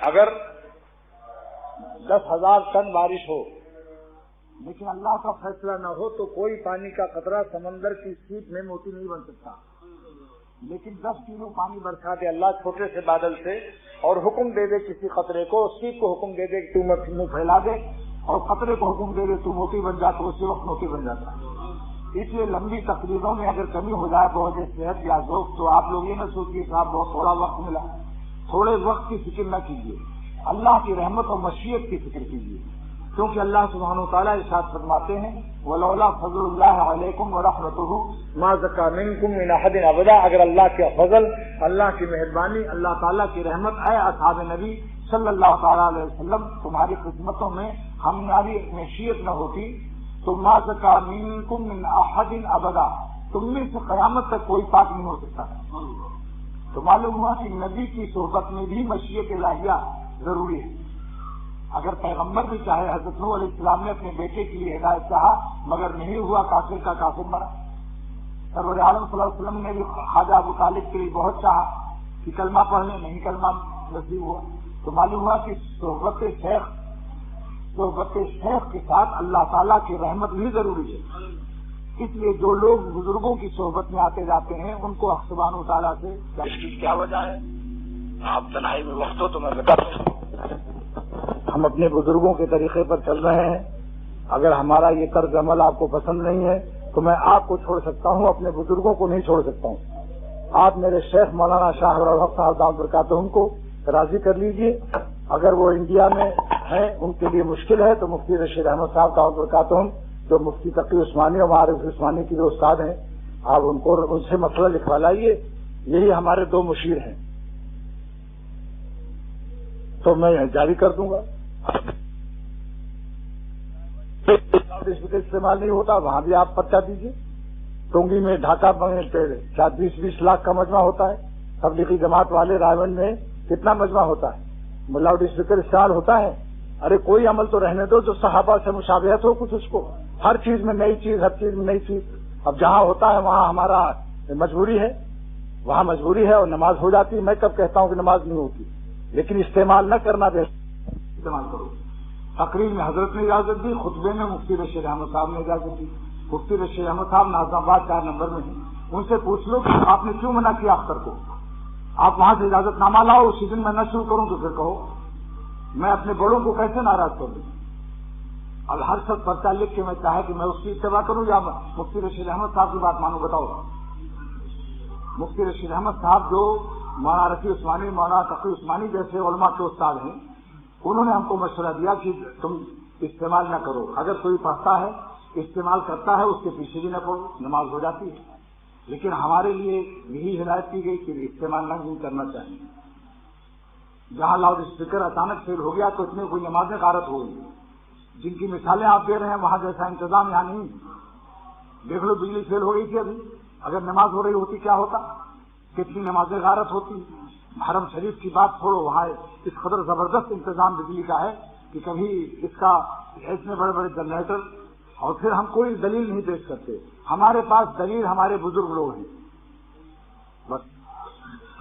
اگر 10,000 ٹن بارش ہو لیکن اللہ کا فیصلہ نہ ہو تو کوئی پانی کا قطرہ سمندر کی سیپ میں موتی نہیں بن سکتا. لیکن 10 کلو پانی برسا دے اللہ چھوٹے سے بادل سے اور حکم دے دے کسی قطرے کو، سیپ کو حکم دے دے کہ تو منہ پھیلا دے، اور قطرے کو حکم دے دے تو موتی بن جاتا، اسی وقت موتی بن جاتا. اس لیے لمبی تقریروں میں اگر کمی ہو جائے بوجھ صحت یا ذوق تو آپ لوگ یہ نہ سوچیے کہ آپ بہت تھوڑا وقت ملا. تھوڑے وقت کی فکر نہ کیجیے، اللہ کی رحمت اور مشیت کی فکر کیجیے، کیونکہ اللہ سبحانہ وتعالیٰ ارشاد فرماتے ہیں وَلَوْلَا فَضْلُ اللَّهِ عَلَيْكُمْ وَرَحْمَتُهُ مَا زَكَىٰ مِنكُم مِّنْ أَحَدٍ أَبَدًا. اگر اللہ کے فضل، اللہ کی مہربانی، اللہ تعالیٰ کی رحمت اے اصحاب نبی صلی اللہ تعالیٰ علیہ وسلم تمہاری قسمتوں میں ہماری مشیت نہ ہوتی تو مَا زَكَىٰ مِنكُم مِّنْ أَحَدٍ أَبَدًا، تم میں سے قیامت تک کوئی پاک نہیں ہو سکتا. تو معلوم ہوا کہ نبی کی صحبت میں بھی مشیت الہیہ ضروری ہے. اگر پیغمبر بھی چاہے، حضرت نوح علیہ السلام نے اپنے بیٹے کے لیے ہدایت چاہا مگر نہیں ہوا، کافر کا کافر مرا. سرور عالم صلی اللہ علیہ وسلم نے بھی خواجہ ابو طالب کے لیے بہت چاہا کہ کلمہ پڑھنے، نہیں کلمہ نصیب ہوا. تو معلوم ہوا کہ صحبت شیخ کے ساتھ اللہ تعالیٰ کی رحمت بھی ضروری ہے. اس لیے جو لوگ بزرگوں کی صحبت میں آتے جاتے ہیں ان کو حق سبحانہ و تعالیٰ سے کیا وجہ ہے. آپ تنہائی میں وقت ہو تو میں بتا دوں، ہم اپنے بزرگوں کے طریقے پر چل رہے ہیں. اگر ہمارا یہ طرز عمل آپ کو پسند نہیں ہے تو میں آپ کو چھوڑ سکتا ہوں، اپنے بزرگوں کو نہیں چھوڑ سکتا ہوں. آپ میرے شیخ مولانا شاہ ابوالحق صاحب دامت برکاتہم کو راضی کر لیجئے. اگر وہ انڈیا میں ہیں، ان کے لیے مشکل ہے، تو مفتی رشید احمد صاحب دامت برکاتہم جو مفتی تقی عثمانی اور معارف عثمانی کے جو استاد ہیں، آپ ان سے مسئلہ لکھوا لائیے. یہی ہمارے 2 مشیر ہیں تو میں جاری کر دوں گا. استعمال نہیں ہوتا وہاں بھی آپ پرچہ دیجیے. ٹونگی میں ڈھاکہ میں 20 لاکھ کا مجمع ہوتا ہے. تبلیغی جماعت والے رائے میں کتنا مجمع ہوتا ہے؟ لاؤڈ اسپیکر استعمال ہوتا ہے. ارے کوئی عمل تو رہنے دو جو صحابہ سے مشابہت ہو کچھ، اس کو ہر چیز میں نئی چیز، ہر چیز میں نئی چیز. اب جہاں ہوتا ہے وہاں ہمارا مجبوری ہے، وہاں مجبوری ہے اور نماز ہو جاتی ہے. میں کب کہتا ہوں کہ نماز نہیں ہوتی، لیکن استعمال نہ کرنا بہتر. استعمال کرو. تقریر میں حضرت نے اجازت دی، خطبے میں مفتی رشید احمد صاحب نے اجازت دی. مفتی رشید احمد صاحب ناظم آباد 4 نمبر میں ہیں. ان سے پوچھ لو کہ آپ نے کیوں منع کیا اختر کو. آپ وہاں سے اجازت نامہ لاؤ، اسی دن میں نہ شروع کروں تو پھر کہو میں اپنے بڑوں کو کیسے ناراض کر دوں. اب ہر شخص پرچہ لکھ کے میں چاہے کہ میں اس کی اتباع کروں یا مفتی رشید احمد صاحب کی بات مانوں. بتاؤ. مفتی رشید احمد صاحب جو مولانا رفیع عثمانی، مولانا تقی عثمانی جیسے علماء کے استاد ہیں، انہوں نے ہم کو مشورہ دیا کہ تم استعمال نہ کرو. اگر کوئی پڑھتا ہے استعمال کرتا ہے اس کے پیچھے بھی نہ پڑھو، نماز ہو جاتی ہے. لیکن ہمارے لیے یہی ہدایت کی گئی کہ استعمال نہیں کرنا چاہیے. جہاں لاؤڈ اسپیکر اچانک فیل ہو گیا تو اتنے کوئی نمازیں غارت ہو گئی. جن کی مثالیں آپ دے رہے ہیں وہاں جیسا انتظام یہاں نہیں. دیکھ لو بجلی فیل ہو گئی تھی ابھی، اگر نماز ہو رہی ہوتی کیا ہوتا، کتنی نمازیں غارت ہوتی. حرم شریف کی بات چھوڑو، وہاں اس قدر زبردست انتظام بجلی کا ہے کہ کبھی اس کا اتنے بڑے بڑے جنریٹر، اور پھر ہم کوئی دلیل نہیں پیش کرتے. ہمارے پاس دلیل ہمارے بزرگ لوگ ہیں. بس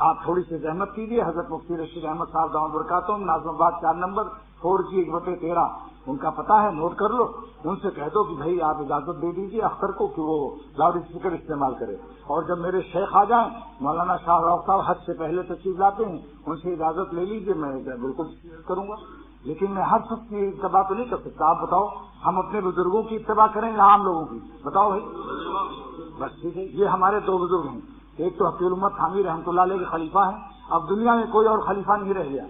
آپ تھوڑی سی زحمت کیجیے. حضرت مفتی رشید احمد صاحب دامت برکاتہم ناظم آباد 4 نمبر 4G/13 ان کا پتہ ہے، نوٹ کر لو. ان سے کہہ دو کہ بھائی آپ اجازت دے دیجیے اختر کو کہ وہ لاؤڈ اسپیکر استعمال کرے. اور جب میرے شیخ آ جائیں، مولانا شاہ راؤ صاحب حج سے پہلے تشریف لاتے ہیں، ان سے اجازت لے لیجیے، میں بالکل کروں گا. لیکن میں ہر شخص کی اتباع تو نہیں کر سکتا. آپ بتاؤ ہم اپنے بزرگوں کی اتباع کریں یا عام لوگوں کی؟ بتاؤ بھائی. بس ٹھیک ہے. یہ ہمارے 2 بزرگ ہیں. ایک تو حفیظ الامت تھانوی رحمۃ اللہ علیہ کے خلیفہ ہیں. اب دنیا میں کوئی اور خلیفہ نہیں رہ گیا.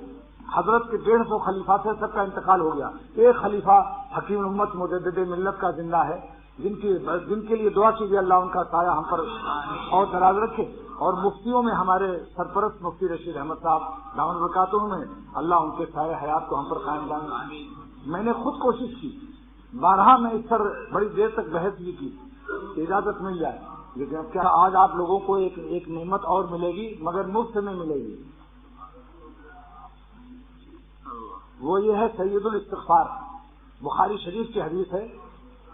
حضرت کے 150 خلیفہ سے سب کا انتقال ہو گیا. ایک خلیفہ حکیم الامت مجدد ملت کا زندہ ہے، جن کے لیے دعا کیجیے اللہ ان کا سایہ ہم پر اور دراز رکھے. اور مفتیوں میں ہمارے سرپرست مفتی رشید احمد صاحب دامت برکاتہم میں اللہ ان کے سایہ حیات کو ہم پر قائم دائیں. میں نے خود کوشش کی، بارہا میں اس پر بڑی دیر تک بحث بھی کی کہ اجازت مل جائے. لیکن کیا آج آپ لوگوں کو ایک نعمت اور ملے گی، مگر مفت میں ملے گی. وہ یہ ہے سید الاستغفار. بخاری شریف کی حدیث ہے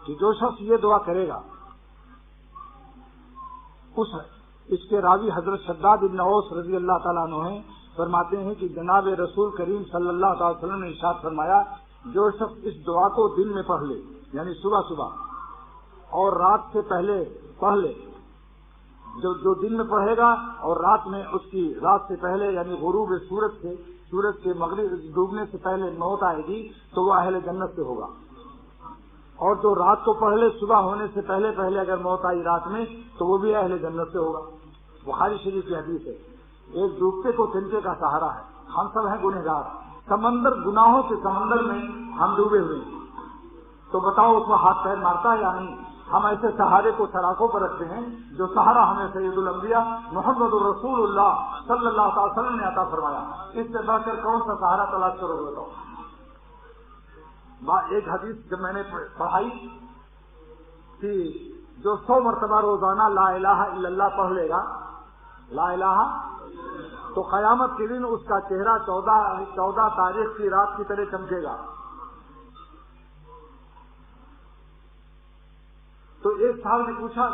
کہ جو شخص یہ دعا کرے گا، اس کے راوی حضرت شداد بن اوس رضی اللہ تعالیٰ عنہ ہیں، فرماتے ہیں کہ جناب رسول کریم صلی اللہ علیہ وسلم نے ارشاد فرمایا جو شخص اس دعا کو دن میں پڑھ لے یعنی صبح صبح اور رات سے پہلے پڑھ لے، جو دن میں پڑھے گا اور رات میں اس کی رات سے پہلے یعنی غروب سورج کے مغرب ڈوبنے سے پہلے موت آئے گی تو وہ اہل جنت سے ہوگا، اور جو رات کو پڑھ لے صبح ہونے سے پہلے اگر موت آئی رات میں تو وہ بھی اہل جنت سے ہوگا۔ بخاری شریف کی حدیث ہے۔ ایک ڈوبتے کو تنکے کا سہارا ہے، ہم سب ہیں گنہگار، سمندر گناہوں کے سمندر میں ہم ڈوبے ہوئے ہیں، تو بتاؤ اس میں ہاتھ پیر مارتا ہے یا نہیں؟ ہم ایسے سہارے کو سراکوں پر رکھتے ہیں جو سہارا ہمیں سید الانبیاء محمد الرسول اللہ صلی اللہ تعالی وسلم نے عطا فرمایا، اس سے بڑھ کر کون سا سہارا تلاش کرو گے؟ بتاؤ۔ ایک حدیث جب میں نے پڑھائی کہ جو 100 مرتبہ روزانہ لا الہ الا اللہ پڑھ لے گا، لا الہ، تو قیامت کے دن اس کا چہرہ 14 تاریخ کی رات کی طرح چمکے گا۔ تو ایک صاحب نے پوچھا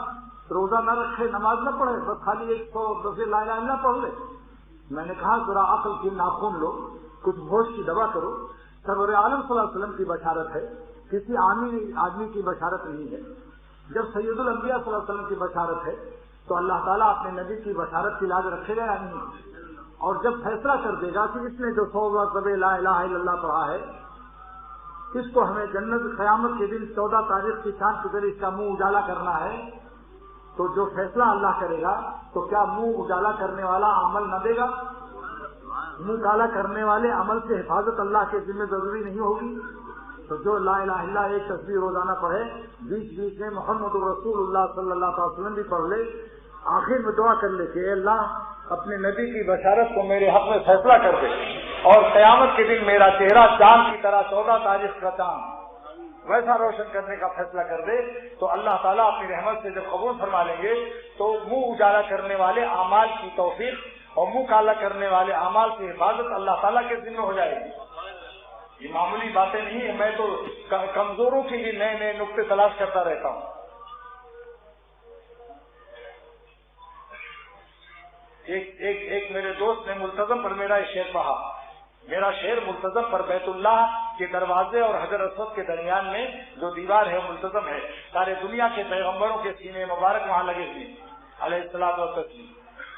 روزہ نہ رکھے نماز نہ پڑھے بس خالی 100 دفعہ لا الہ الا اللہ پڑھ لے؟ میں نے کہا ذرا عقل کی ناخن لو، کچھ ہوش کی دوا کرو۔ سرور عالم صلی اللہ علیہ وسلم کی بشارت ہے، کسی عامی آدمی کی بشارت نہیں ہے۔ جب سید الانبیاء صلی اللہ علیہ وسلم کی بشارت ہے تو اللہ تعالیٰ اپنے نبی کی بشارت کی لاز رکھے گا یا نہیں؟ اور جب فیصلہ کر دے گا کہ اس نے جو 100 مرتبہ لا الہ الا اللہ پڑھا ہے اس کو ہمیں جنت قیامت کے دن 14 تاریخ کی چاند کی طرح اس کا منہ اجالا کرنا ہے، تو جو فیصلہ اللہ کرے گا تو کیا منہ اجالا کرنے والا عمل نہ دے گا؟ منہ کالا کرنے والے عمل سے حفاظت اللہ کے ذمہ ضروری نہیں ہوگی؟ تو جو لا الہ الا اللہ ایک تصویر روزانہ پڑھے، بیچ میں محمد رسول اللہ صلی اللہ علیہ وسلم بھی پڑھ لے، آخر میں دعا کر لے کہ اے اللہ اپنے نبی کی بشارت کو میرے حق میں فیصلہ کر دے اور قیامت کے دن میرا چہرہ چاند کی طرح 14 تاریخ کا چاند ویسا روشن کرنے کا فیصلہ کر دے، تو اللہ تعالیٰ اپنی رحمت سے جب قبول فرما لیں گے تو منہ اجالا کرنے والے اعمال کی توفیق اور منہ کالا کرنے والے اعمال کی حفاظت اللہ تعالیٰ کے ذمہ ہو جائے گی۔ یہ معمولی باتیں نہیں ہیں، میں تو کمزوروں کے بھی نئے نئے نقطے تلاش کرتا رہتا ہوں۔ ایک میرے دوست نے ملتزم پر میرا شعر پڑھا، میرا شعر ملتزم پر بیت اللہ کے دروازے اور حجر اسود کے درمیان میں جو دیوار ہے ملتزم ہے، سارے دنیا کے پیغمبروں کے سینے مبارک وہاں لگے ہوئے علیہ الصلوۃ والتسلیم،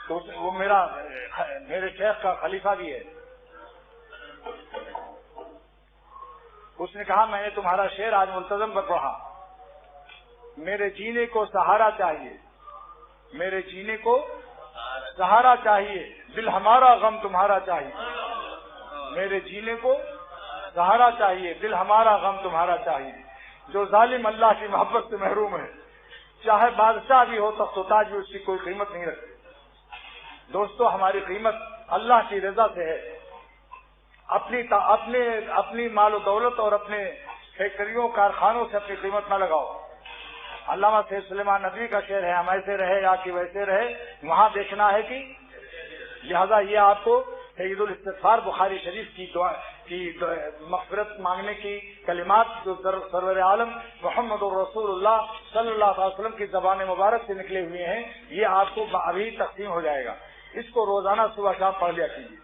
تو وہ میرے شیخ کا خلیفہ بھی ہے۔ اس نے کہا میں نے تمہارا شعر آج ملتزم پر پڑھا، میرے جینے کو سہارا چاہیے، میرے جینے کو سہارا چاہیے، دل ہمارا غم تمہارا چاہیے، میرے جینے کو سہارا چاہیے، دل ہمارا غم تمہارا چاہیے، جو ظالم اللہ کی محبت سے محروم ہے، چاہے بادشاہ بھی ہو تخت و تاج بھی اس کی کوئی قیمت نہیں رکھتی۔ دوستو ہماری قیمت اللہ کی رضا سے ہے، اپنی مال و دولت اور اپنے فیکٹریوں کارخانوں سے اپنی قیمت نہ لگاؤ۔ علامہ سید سلیمان ندوی کا شعر ہے، ہم ایسے رہے یا کہ ویسے رہے، وہاں دیکھنا ہے کہ لہذا یہ آپ کو سید الاستغفار بخاری شریف کی مغفرت مانگنے کی کلمات جو سرور عالم محمد الرسول اللہ صلی اللہ علیہ وسلم کی زبان مبارک سے نکلے ہوئے ہیں، یہ آپ کو ابھی تقسیم ہو جائے گا، اس کو روزانہ صبح شام پڑھ لیا کیجیے۔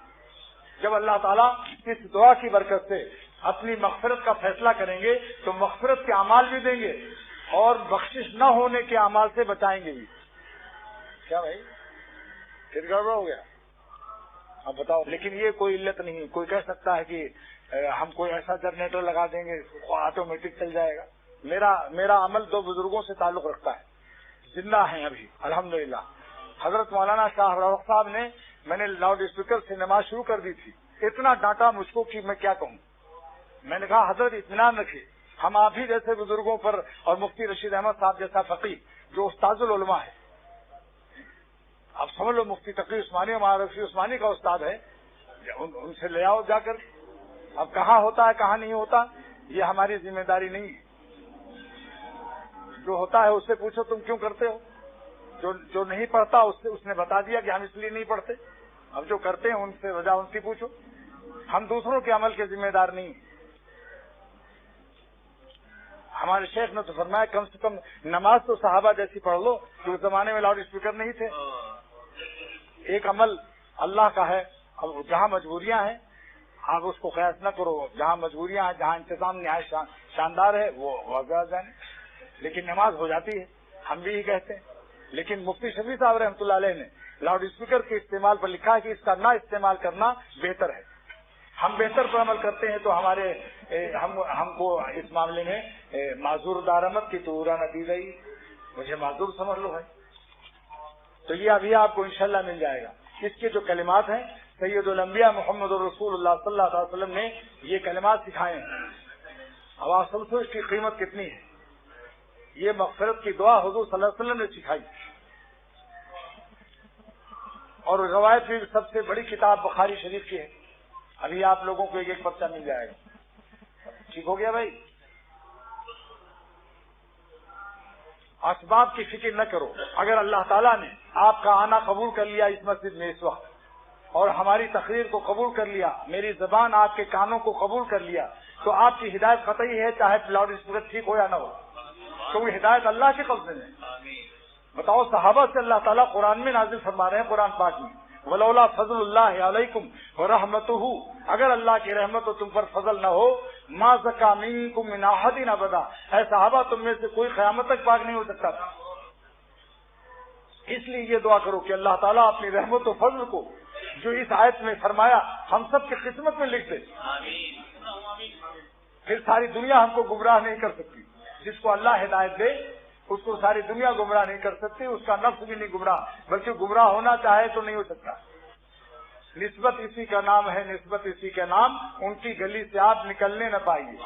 جب اللہ تعالیٰ اس دعا کی برکت سے اپنی مغفرت کا فیصلہ کریں گے تو مغفرت کے اعمال بھی دیں گے اور بخشش نہ ہونے کے اعمال سے بچائیں گے بھی۔ کیا بھائی پھر گڑبڑ ہو گیا؟ اب بتاؤ، لیکن یہ کوئی علت نہیں، کوئی کہہ سکتا ہے کہ ہم کوئی ایسا جنریٹر لگا دیں گے آٹومیٹک چل جائے گا۔ میرا عمل دو بزرگوں سے تعلق رکھتا ہے، زندہ ہیں ابھی الحمدللہ۔ حضرت مولانا شاہ روخ صاحب نے، میں نے لاؤڈ اسپیکر سے نماز شروع کر دی تھی، اتنا ڈانٹا مجھ کو کہ میں کیا کہوں۔ میں نے کہا حضرت اطمینان رکھیے، ہم آپ ہی جیسے بزرگوں پر اور مفتی رشید احمد صاحب جیسا فقیہ جو استاذ العلماء ہے، اب سمجھ لو مفتی تقی عثمانی اور معرفی عثمانی کا استاد ہے، ان سے لے آؤ جا کر۔ اب کہاں ہوتا ہے کہاں نہیں ہوتا یہ ہماری ذمہ داری نہیں ہے، جو ہوتا ہے اس سے پوچھو تم کیوں کرتے ہو، جو نہیں پڑھتا اس نے بتا دیا کہ ہم اس لیے نہیں پڑھتے، اب جو کرتے ہیں ان سے وجہ ان کی پوچھو، ہم دوسروں کے عمل کے ذمہ دار نہیں ہیں۔ ہمارے شیخ نے تو فرمایا کم سے کم نماز تو صحابہ جیسی پڑھ لو، جو اس زمانے میں لاؤڈ اسپیکر نہیں تھے۔ ایک عمل اللہ کا ہے اب جہاں مجبوریاں ہیں آپ اس کو قیاس نہ کرو، جہاں مجبوریاں ہیں، جہاں انتظام نہایت شاندار ہے وہ واضح جانے، لیکن نماز ہو جاتی ہے، ہم بھی ہی کہتے ہیں۔ لیکن مفتی شفیع صاحب رحمۃ اللہ علیہ نے لاؤڈ اسپیکر کے استعمال پر لکھا ہے کہ اس کا نہ استعمال کرنا بہتر ہے۔ ہم بہتر پر عمل کرتے ہیں تو ہم کو اس معاملے میں معذور دارمت کی تو نہ دی گئی، مجھے معذور سمجھ لو ہے۔ تو یہ ابھی آپ کو انشاءاللہ مل جائے گا۔ اس کے جو کلمات ہیں سید الانبیاء محمد رسول اللہ صلی اللہ علیہ وسلم نے یہ کلمات سکھائے ہیں۔ اب آپ سمجھو اس کی قیمت کتنی ہے۔ یہ مغفرت کی دعا حضور صلی اللہ علیہ وسلم نے سکھائی، اور روایت بھی سب سے بڑی کتاب بخاری شریف کی ہے۔ ابھی آپ لوگوں کو ایک ایک پرچہ مل جائے گا۔ ٹھیک ہو گیا بھائی؟ اسباب کی فکر نہ کرو۔ اگر اللہ تعالیٰ نے آپ کا آنا قبول کر لیا اس مسجد میں اس وقت، اور ہماری تقریر کو قبول کر لیا، میری زبان آپ کے کانوں کو قبول کر لیا، تو آپ کی ہدایت قطعی ہے، چاہے لاؤڈ اسپیکر ٹھیک ہو یا نہ ہو، تو وہ ہدایت اللہ کے قبضے میں۔ بتاؤ، صحابہ سے اللہ تعالیٰ قرآن میں نازل فرما رہے ہیں، قرآن پاک میں، ولولا فضل اللہ علیکم ورحمتہ، اگر اللہ کی رحمت و تم پر فضل نہ ہو، ما زکا منکم من احد ابدا، اے صحابہ تم میں سے کوئی قیامت تک پاک نہیں ہو سکتا تھا۔ اس لیے یہ دعا کرو کہ اللہ تعالیٰ اپنی رحمت و فضل کو جو اس آیت میں فرمایا ہم سب کی قسمت میں لکھ دے، پھر ساری دنیا ہم کو گمراہ نہیں کر سکتی۔ جس کو اللہ ہدایت دے اس کو ساری دنیا گمراہ نہیں کر سکتی، اس کا نفس بھی نہیں گمراہ، بلکہ گمراہ ہونا چاہے تو نہیں ہو سکتا۔ نسبت اسی کا نام ہے، نسبت اسی کا نام، ان کی گلی سے آپ نکلنے نہ پائیے۔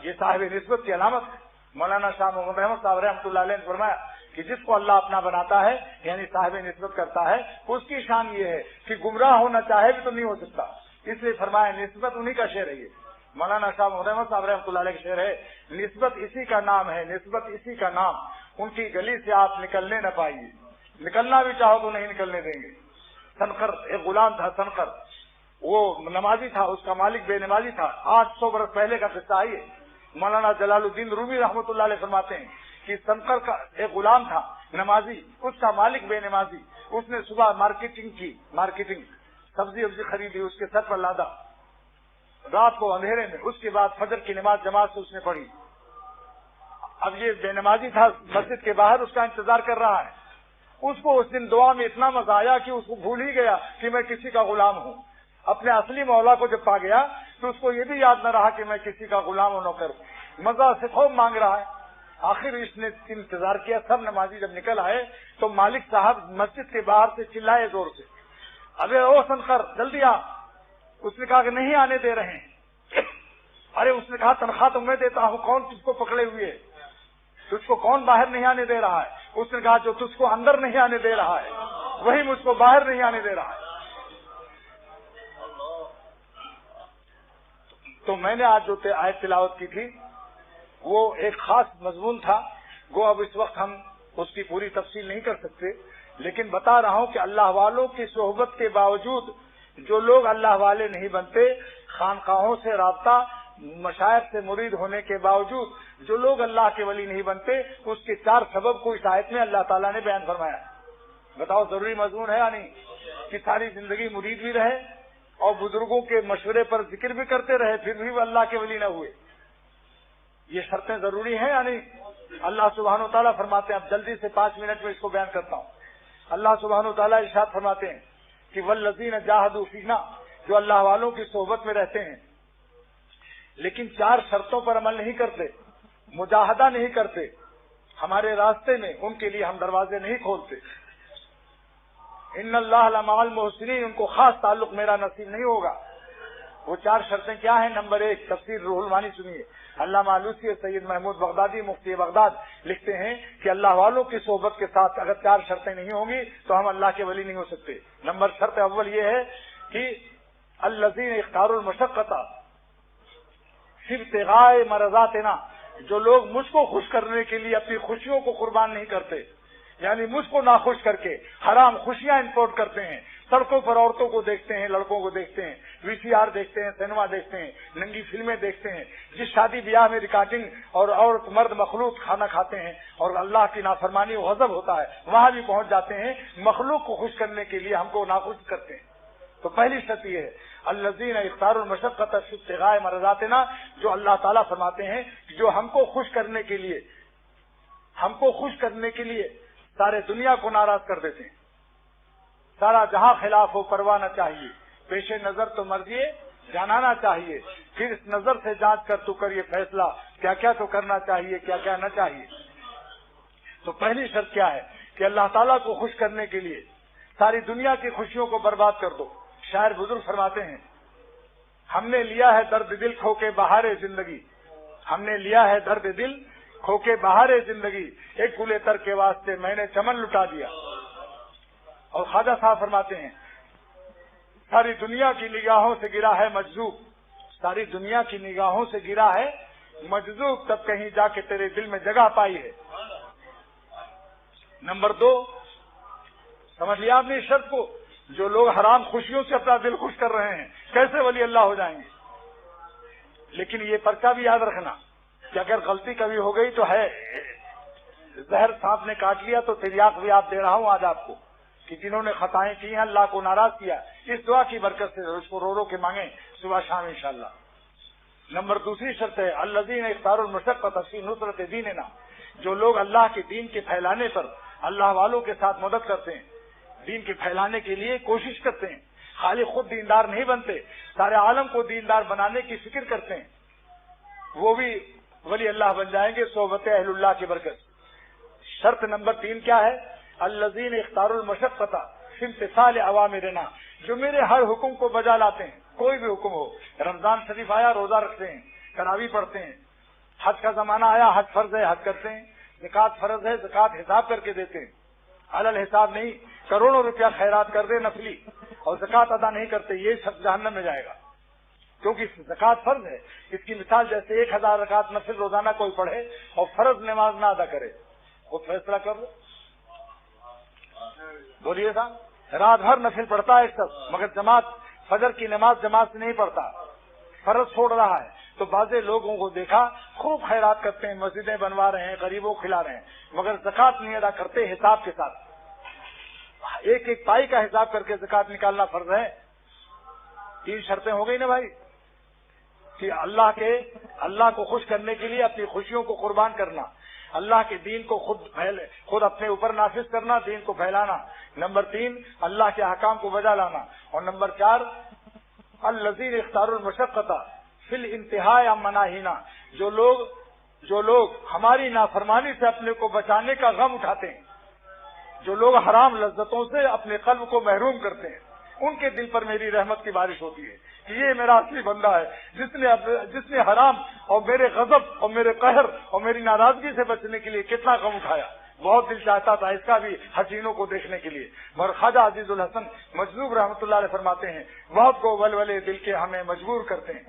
یہ صاحب نسبت کی علامت ہے۔ مولانا شاہ محمد احمد صاحب رحمۃ اللہ علیہ نے فرمایا کہ جس کو اللہ اپنا بناتا ہے یعنی صاحب نسبت کرتا ہے، اس کی شان یہ ہے کہ گمراہ ہونا چاہے بھی تو نہیں ہو سکتا۔ اس لیے فرمایا نسبت انہی کا شعر ہے۔ یہ مولانا شاہ محمد احمد صاحب رحمۃ اللہ علیہ کا شعر ہے، نسبت اسی کا نام ہے، نسبت اسی کا نام، ان کی گلی سے آپ نکلنے نہ پائیے، نکلنا بھی چاہو تو نہیں نکلنے دیں گے۔ سنقر ایک غلام تھا، سنقر، وہ نمازی تھا، اس کا مالک بے نمازی تھا۔ 800 برس پہلے کا قصہ ہے۔ مولانا جلال الدین رومی رحمۃ اللہ علیہ فرماتے ہیں کہ سنقر کا ایک غلام تھا نمازی، اس کا مالک بے نمازی۔ اس نے صبح مارکیٹنگ سبزی وبزی خریدی، اس کے سر پر لادا، رات کو اندھیرے میں، اس کے بعد فجر کی نماز جماعت سے اس نے پڑھی۔ اب یہ بے نمازی تھا، مسجد کے باہر اس کا انتظار کر رہا ہے۔ اس کو اس دن دعا میں اتنا مزہ آیا کہ اس کو بھول ہی گیا کہ میں کسی کا غلام ہوں۔ اپنے اصلی مولا کو جب پا گیا تو اس کو یہ بھی یاد نہ رہا کہ میں کسی کا غلام و نوکر ہوں۔ مزہ سے خوب مانگ رہا ہے۔ آخر اس نے انتظار کیا، سب نمازی جب نکل آئے تو مالک صاحب مسجد کے باہر سے چلائے زور سے، ابے او سنقر جلدی آ۔ اس نے کہا کہ نہیں آنے دے رہے ہیں۔ ارے اس نے کہا تنخواہ تو میں دیتا ہوں، کون تجھ کو پکڑے ہوئے ہے؟ تجھ کو کون باہر نہیں آنے دے رہا ہے؟ اس نے کہا جو تجھ کو اندر نہیں آنے دے رہا ہے وہی مجھ کو باہر نہیں آنے دے رہا ہے۔ تو میں نے آج جو آیت تلاوت کی تھی وہ ایک خاص مضمون تھا، گو اب اس وقت ہم اس کی پوری تفصیل نہیں کر سکتے، لیکن بتا رہا ہوں کہ اللہ والوں کی صحبت کے باوجود جو لوگ اللہ والے نہیں بنتے، خانقاہوں سے رابطہ، مشائخ سے مرید ہونے کے باوجود جو لوگ اللہ کے ولی نہیں بنتے، اس کے 4 سبب کو اس آیت میں اللہ تعالیٰ نے بیان فرمایا۔ بتاؤ ضروری مضمون ہے یا نہیں؟ کہ ساری زندگی مرید بھی رہے اور بزرگوں کے مشورے پر ذکر بھی کرتے رہے، پھر بھی وہ اللہ کے ولی نہ ہوئے۔ یہ شرطیں ضروری ہیں یا نہیں؟ اللہ سبحانہ و تعالیٰ فرماتے ہیں، اب جلدی سے 5 منٹ میں اس کو بیان کرتا ہوں۔ اللہ سبحانہ و تعالیٰ ارشاد فرماتے ہیں کہ والذین جاہدوا فینا، جو اللہ والوں کی صحبت میں رہتے ہیں لیکن 4 شرطوں پر عمل نہیں کرتے، مجاہدہ نہیں کرتے ہمارے راستے میں، ان کے لیے ہم دروازے نہیں کھولتے۔ ان اللہ لمع المحسنین، ان کو خاص تعلق میرا نصیب نہیں ہوگا۔ وہ 4 شرطیں کیا ہیں؟ نمبر 1، تفسیر روح المعانی سنیے، علامہ آلوسی اور سید محمود بغدادی مفتی بغداد لکھتے ہیں کہ اللہ والوں کی صحبت کے ساتھ اگر 4 شرطیں نہیں ہوں گی تو ہم اللہ کے ولی نہیں ہو سکتے۔ شرط اول یہ ہے کہ الذین اختاروا المشقۃ فی ابتغاء مرضاتنا، جو لوگ مجھ کو خوش کرنے کے لیے اپنی خوشیوں کو قربان نہیں کرتے، یعنی مجھ کو ناخوش کر کے حرام خوشیاں امپورٹ کرتے ہیں، سڑکوں پر عورتوں کو دیکھتے ہیں، لڑکوں کو دیکھتے ہیں، VCR دیکھتے ہیں، سینما دیکھتے ہیں، ننگی فلمیں دیکھتے ہیں، جس شادی بیاہ میں ریکارڈنگ اور عورت مرد مخلوق کھانا کھاتے ہیں اور اللہ کی نافرمانی و غضب ہوتا ہے، وہاں بھی پہنچ جاتے ہیں، مخلوق کو خوش کرنے کے لیے ہم کو ناخوش کرتے ہیں۔ تو پہلی شرط یہ ہے الذین اختاروا المشقۃ فی ابتغاء مرضاتنا، جو اللہ تعالیٰ فرماتے ہیں کہ جو ہم کو خوش کرنے کے لیے سارے دنیا کو ناراض کر دیتے ہیں، سارا جہاں خلاف ہو پرواہ نہ چاہیے، پیش نظر تو مرضی جانانا چاہیے، پھر اس نظر سے جانچ کر تو کر یہ فیصلہ کیا کیا تو کرنا چاہیے، کیا کیا نہ چاہیے۔ تو پہلی شرط کیا ہے کہ اللہ تعالیٰ کو خوش کرنے کے لیے ساری دنیا کی خوشیوں کو برباد کر دو۔ شاعر بزرگ فرماتے ہیں ہم نے لیا ہے درد دل کھو کے بہار زندگی، ہم نے لیا ہے درد دل کھو کے بہار زندگی، ایک گلے تر کے واسطے میں نے چمن لٹا دیا۔ اور خواجہ صاحب فرماتے ہیں ساری دنیا کی نگاہوں سے گرا ہے مجذوب، ساری دنیا کی نگاہوں سے گرا ہے مجذوب، تب کہیں جا کے تیرے دل میں جگہ پائی ہے۔ نمبر 2، سمجھ لیا آپ نے اس شرط کو، جو لوگ حرام خوشیوں سے اپنا دل خوش کر رہے ہیں کیسے ولی اللہ ہو جائیں گے؟ لیکن یہ پرچہ بھی یاد رکھنا کہ اگر غلطی کبھی ہو گئی تو ہے، زہر سانپ نے کاٹ لیا تو تریاق بھی آپ دے رہا ہوں آج آپ کو کہ جنہوں نے خطائیں کی ہیں اللہ کو ناراض کیا، اس دعا کی برکت سے اس کو رو رو کے مانگیں صبح شام انشاءاللہ۔ نمبر 2 شرط ہے الذین اختاروا المشقۃ فی نصرۃ دیننا، جو لوگ اللہ کے دین کے پھیلانے پر اللہ والوں کے ساتھ مدد کرتے ہیں، دین کے پھیلانے کے لیے کوشش کرتے ہیں، خالی خود دیندار نہیں بنتے، سارے عالم کو دیندار بنانے کی فکر کرتے ہیں، وہ بھی ولی اللہ بن جائیں گے صحبت اہل اللہ کی برکت۔ شرط نمبر 3 کیا ہے الذین اختاروا المشقۃ فی امتثال اوامرنا، جو میرے ہر حکم کو بجا لاتے ہیں، کوئی بھی حکم ہو، رمضان شریف آیا روزہ رکھتے ہیں، تراویح پڑھتے ہیں، حج کا زمانہ آیا حج فرض ہے حج کرتے ہیں، زکات فرض ہے زکات حساب کر کے دیتے ہیں، علل حساب نہیں، کروڑوں روپیہ خیرات کر دے نفلی اور زکات ادا نہیں کرتے، یہ شخص جہنم میں جائے گا، کیونکہ زکات فرض ہے۔ اس کی مثال جیسے 1000 رکعت نفل روزانہ کوئی پڑھے اور فرض نماز نہ ادا کرے، خود فیصلہ کر لو، بولیے صاحب، رات بھر نفل پڑھتا ہے ایک شخص مگر جماعت فجر کی نماز جماعت سے نہیں پڑھتا، فرض چھوڑ رہا ہے، تو بعضے لوگوں کو دیکھا خوب خیرات کرتے ہیں، مسجدیں بنوا رہے ہیں، غریبوں کو کھلا رہے ہیں، مگر زکات نہیں ادا کرتے حساب کے ساتھ، ایک ایک پائی کا حساب کر کے زکات نکالنا فرض ہے۔ 3 شرطیں ہو گئی نا بھائی، کہ اللہ کو خوش کرنے کے لیے اپنی خوشیوں کو قربان کرنا، اللہ کے دین کو خود اپنے اوپر نافذ کرنا، دین کو پھیلانا، نمبر 3 اللہ کے احکام کو بجا لانا، اور نمبر 4 الذین اختاروا المشقۃ فی الانتہاء عن مناہینا، جو لوگ ہماری نافرمانی سے اپنے کو بچانے کا غم اٹھاتے ہیں، جو لوگ حرام لذتوں سے اپنے قلب کو محروم کرتے ہیں، ان کے دل پر میری رحمت کی بارش ہوتی ہے کہ یہ میرا اصلی بندہ ہے جس نے حرام اور میرے غضب اور میرے قہر اور میری ناراضگی سے بچنے کے لیے کتنا غم اٹھایا، بہت دل چاہتا تھا اس کا بھی حسینوں کو دیکھنے کے لیے۔ مگر خواجہ عزیز الحسن مجذوب رحمۃ اللہ علیہ فرماتے ہیں بہت کو ولولے دل کے ہمیں مجبور کرتے ہیں،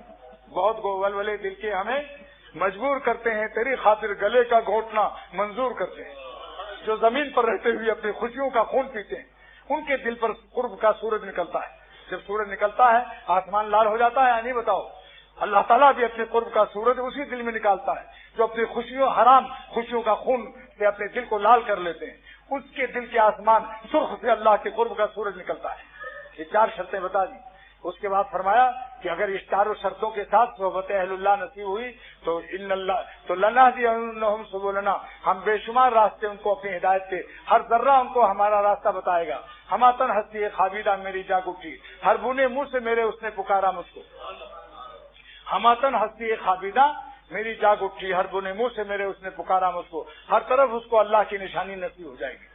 بہت کو ولولے دل کے ہمیں مجبور کرتے ہیں، تیری خاطر گلے کا گھونٹنا منظور کرتے ہیں۔ جو زمین پر رہتے ہوئے اپنی خوشیوں کا خون پیتے ہیں ان کے دل پر قرب کا سورج نکلتا ہے، جب سورج نکلتا ہے آسمان لال ہو جاتا ہے یا نہیں بتاؤ؟ اللہ تعالیٰ بھی اپنے قرب کا سورج اسی دل میں نکالتا ہے جو اپنی حرام خوشیوں کا خون سے اپنے دل کو لال کر لیتے ہیں، اس کے دل کے آسمان سرخ سے اللہ کے قرب کا سورج نکلتا ہے۔ یہ 4 شرطیں بتا دی، اس کے بعد فرمایا کہ اگر اس 4 شرطوں کے ساتھ صحبت اہل اللہ نصیب ہوئی تو لنہدینہم سبلنا، ہم بے شمار راستے ان کو اپنی ہدایت کے، ہر ذرہ ان کو ہمارا راستہ بتائے گا۔ ہماتن ہستی خابیدہ میری جاگ اٹھی، ہر بونے منہ سے میرے اس نے پکارا مجھ کو، ہماتن ہستی خابیدہ میری جاگ اٹھی، ہر بونے منہ سے میرے اس نے پکارا مجھ کو، ہر طرف اس کو اللہ کی نشانی نصیب ہو جائے گی،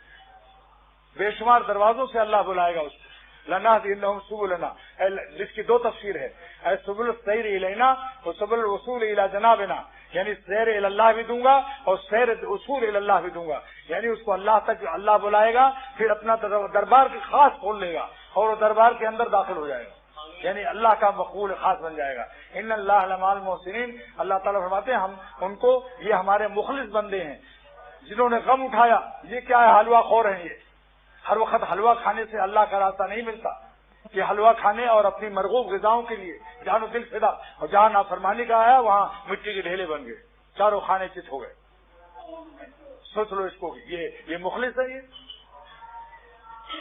بے شمار دروازوں سے اللہ بلائے گا اس کو۔ لنہدینہم سبلنا، جس کی 2 تفسیر ہے، اے سبل السیر الینا و سبل الوصول الی جنابنا، یعنی سیر الی اللہ بھی دوں گا اور سیر اصول الی اللہ بھی دوں گا، یعنی اس کو اللہ تک اللہ بلائے گا، پھر اپنا دربار کے خاص کھول لے گا اور وہ دربار کے اندر داخل ہو جائے گا، یعنی اللہ کا مقبول خاص بن جائے گا۔ ان اللہ لمع المحسنین، اللہ تعالیٰ فرماتے ہیں ہم ان کو، یہ ہمارے مخلص بندے ہیں جنہوں نے غم اٹھایا۔ یہ کیا ہے؟ حلوہ خور ہیں، یہ ہر وقت حلوہ کھانے سے اللہ کا راستہ نہیں ملتا، کہ حلوہ کھانے اور اپنی مرغوب غذاؤں کے لیے جان و دل فدا، اور جہاں نافرمانی کا آیا وہاں مٹی کے ڈھیلے بن گئے، چاروں کھانے چت ہو گئے۔ سوچ لو اس کو، یہ مخلص ہے، یہ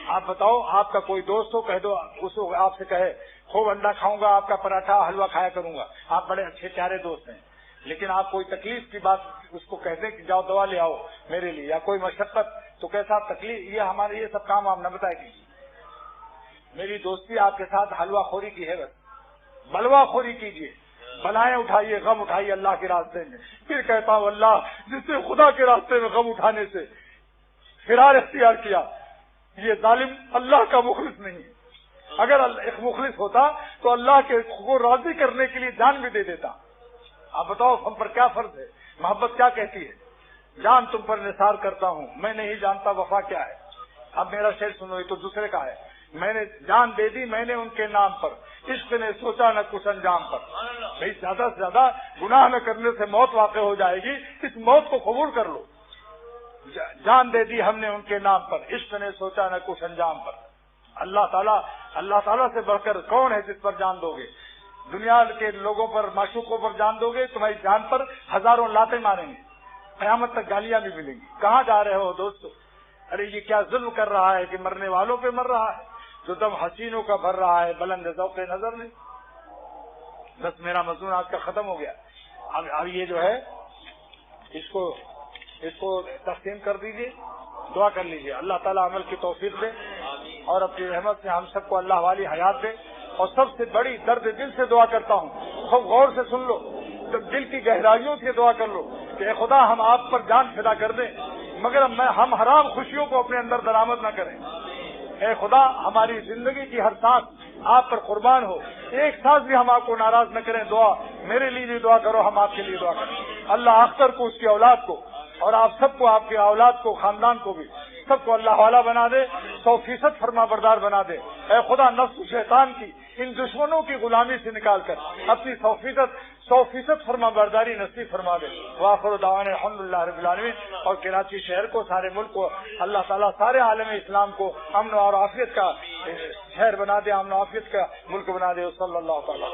آپ بتاؤ، آپ کا کوئی دوست ہو، کہہ دو اس کو، آپ سے کہے خوب انڈا کھاؤں گا، آپ کا پراٹھا حلوہ کھایا کروں گا، آپ بڑے اچھے پیارے دوست ہیں، لیکن آپ کوئی تکلیف کی بات اس کو کہتے کہ جاؤ دوا لے آؤ میرے لیے، یا کوئی مشقت، تو کیسا تکلیف، یہ ہمارے یہ سب کام آپ نہ بتائے کیجیے۔ میری دوستی آپ کے ساتھ حلوہ خوری کی ہے، بس بلوا خوری کیجیے، بلائیں اٹھائیے، غم اٹھائیے اللہ کے راستے میں۔ پھر کہتا ہوں اللہ جس نے خدا کے راستے میں غم اٹھانے سے فرار اختیار کیا، یہ ظالم اللہ کا مخلص نہیں ہے۔ اگر ایک مخلص ہوتا تو اللہ کے کو راضی کرنے کے لیے جان بھی دے دیتا۔ آپ بتاؤ ہم پر کیا فرض ہے، محبت کیا کہتی ہے؟ جان تم پر نثار کرتا ہوں، میں نہیں جانتا وفا کیا ہے۔ اب میرا شعر سنو، یہ تو دوسرے کا ہے۔ میں نے جان دے دی میں نے ان کے نام پر، عشق نے سوچا نہ کچھ انجام پر۔ بھائی زیادہ سے زیادہ گناہ نہ کرنے سے موت واقع ہو جائے گی، اس موت کو قبول کر لو۔ جان دے دی ہم نے ان کے نام پر، عشق نے سوچا نہ کچھ انجام پر۔ اللہ تعالیٰ سے بڑھ کر کون ہے جس پر جان دو گے؟ دنیا کے لوگوں پر، معشوقوں پر جان دو گے، تمہاری جان پر ہزاروں لاتیں ماریں گے، قیامت تک گالیاں بھی ملیں گی۔ کہاں جا رہے ہو دوستو؟ ارے یہ کیا ظلم کر رہا ہے کہ مرنے والوں پہ مر رہا ہے، جو دم حسینوں کا بھر رہا ہے، بلند ذوق نظر نہیں۔ بس میرا مضمون آج کا ختم ہو گیا۔ اب یہ جو ہے اس کو تقسیم کر دیجیے، دعا کر لیجیے، اللہ تعالیٰ عمل کی توفیق دے اور اپنی رحمت سے ہم سب کو اللہ والی حیات دے۔ اور سب سے بڑی درد دل سے دعا کرتا ہوں، خوب غور سے سن لو، دل کی گہرائیوں سے دعا کر لو کہ اے خدا ہم آپ پر جان فدا کر دیں، مگر ہم حرام خوشیوں کو اپنے اندر درآمد نہ کریں۔ اے خدا ہماری زندگی کی ہر سانس آپ پر قربان ہو، ایک سانس بھی ہم آپ کو ناراض نہ کریں۔ دعا میرے لیے بھی دعا کرو، ہم آپ کے لیے دعا کریں۔ اللہ اختر کو، اس کی اولاد کو، اور آپ سب کو، آپ کے اولاد کو، خاندان کو بھی، سب کو اللہ والا بنا دے، 100% فرما بردار بنا دے۔ اے خدا نفس و شیطان کی ان دشمنوں کی غلامی سے نکال کر اپنی 100% فرما برداری نصیب فرما دے۔ وآخر دعوانا الحمدللہ رب العالمین۔ اور کراچی شہر کو، سارے ملک کو اللہ تعالیٰ، سارے عالم اسلام کو امن اور عافیت کا شہر بنا دے، امن و عافیت کا ملک بنا دے۔ صلی اللہ تعالیٰ